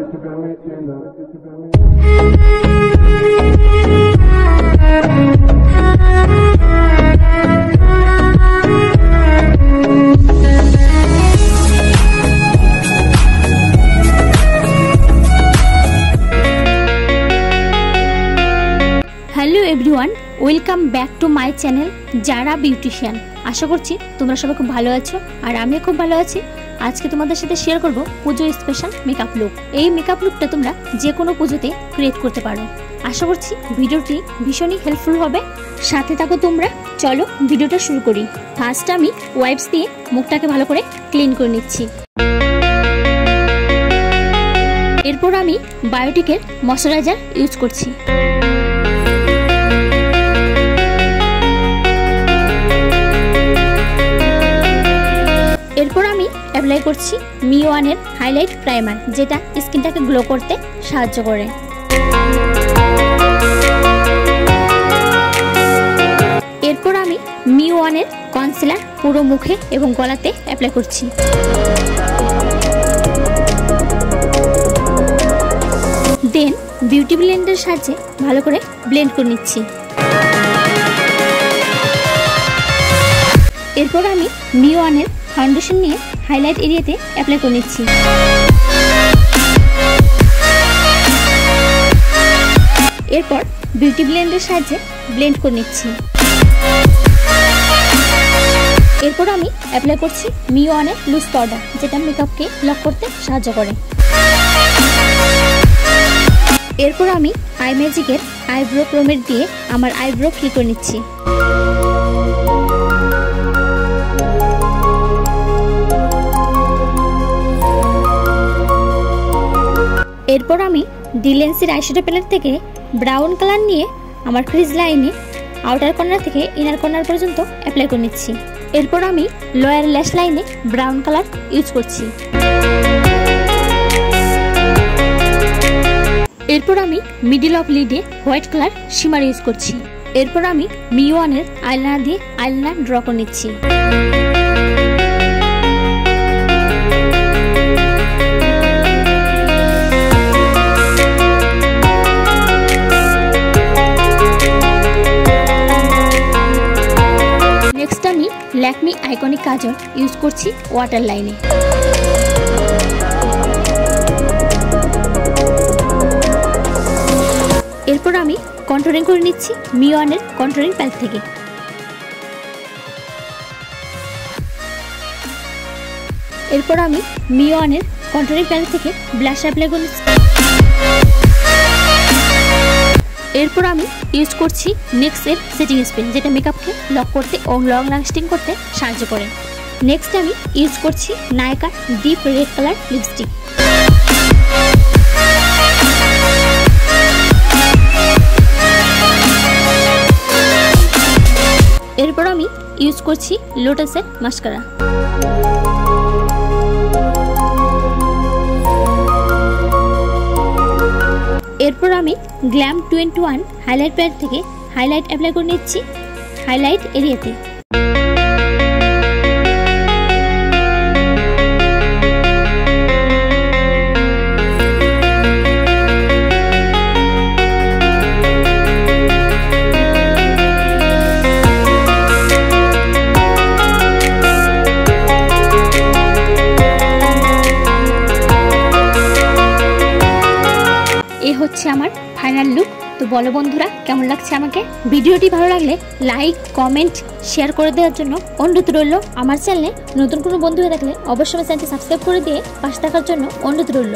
Hello everyone welcome back to my channel Zara beautician. आशा करছি তোমরা সবাই খুব ভালো আছো আর আমিও খুব ভালো আছি। আজকে তোমাদের সাথে শেয়ার করব পুজো স্পেশাল মেকআপ লুক। এই মেকআপ লুকটা তোমরা যে কোনো পুজোতে ক্রিয়েট করতে পারো। আশা করছি ভিডিওটি ভীষণই হেল্পফুল হবে। সাথে থাকো তোমরা। চলো ভিডিওটা শুরু করি। ফার্স্ট আমি ওয়াইপস দিয়ে মুখটাকে ভালো করে ক্লিন করে নিচ্ছি। এরপর আমি বায়োটিকের ময়শ্চারাইজার ইউজ করছি। এরপর আমি অ্যাপ্লাই করছি মিওয়ানের হাইলাইট প্রাইমার, যেটা স্কিনটাকে গ্লো করতে সাহায্য করে। এরপর আমি মিওয়ানের কনসিলার পুরো মুখে এবং গলাতে অ্যাপ্লাই করছি। দেন বিউটি ব্লেন্ডের সাহায্যে ভালো করে ব্লেন্ড করে নিচ্ছি। এরপর আমি মিওয়ানের ফাউন্ডেশন নিয়ে হাইলাইট এরিয়াতে অ্যাপ্লাই করে নিচ্ছি। এরপর বিউটি ব্লেন্ডের সাহায্যে ব্লেন্ড করে নিচ্ছি। এরপর আমি অ্যাপ্লাই করছি মিওয়ানের লুজ পাউডার, যেটা মেকআপকে লক করতে সাহায্য করে। এরপর আমি আই ম্যাজিকের আইব্রো প্রোমেট দিয়ে আমার আইব্রো ফিল করে নিচ্ছি। এরপর আমি ডিলেন্সির আইশ্যাডো প্যালেট থেকে ব্রাউন কালার নিয়ে আমার ক্রিজ লাইনে আউটার কর্নার থেকে ইনার কর্নার পর্যন্ত অ্যাপ্লাই করে নিচ্ছি। এরপর আমি লোয়ার ল্যাশ লাইনে ব্রাউন কালার ইউজ করছি। এরপর আমি মিডল অফ লিডে হোয়াইট কালার শিমার ইউজ করছি। এরপর আমি মিওয়ানের আইলাইনার দিয়ে আইলাইনার ড্র করে নিচ্ছি। নেক্সট আমি ল্যাকমি আইকনিক কাজল ইউজ করছি ওয়াটার লাইনে। এরপর আমি কন্ট্রোলিং করে নিচ্ছি মিওয়ানের কন্ট্রোলিং প্যালেট থেকে। এরপর আমি মিওয়ানের কন্ট্রোলিং প্যালেট থেকে ব্লাশ অ্যাপ্লাই করে নিচ্ছি। এরপর আমি ইউজ করছি নেক্সের সেটিং স্প্রে, যেটা মেকআপকে লক করতে ও লং লাস্টিং করতে সাহায্য করে। নেক্সট আমি ইউজ করছি নায়িকার ডিপ রেড কালার লিপস্টিক। এরপর আমি ইউজ করছি লোটাসের মাস্কারা। এরপর আমি গ্ল্যাম 21 হাইলাইট প্যালেট থেকে হাইলাইট অ্যাপ্লাই করে নিচ্ছি হাইলাইট এরিয়াতে। হচ্ছে আমার ফাইনাল লুক। তো বলো বন্ধুরা কেমন লাগছে আমাকে। ভিডিওটি ভালো লাগলে লাইক কমেন্ট শেয়ার করে দেওয়ার জন্য অনুরোধ রইল। আমার চ্যানেলে নতুন কোনো বন্ধু হয়ে থাকলে অবশ্যই চ্যানেলটি সাবস্ক্রাইব করে দিয়ে পাশে থাকার জন্য অনুরোধ রইল।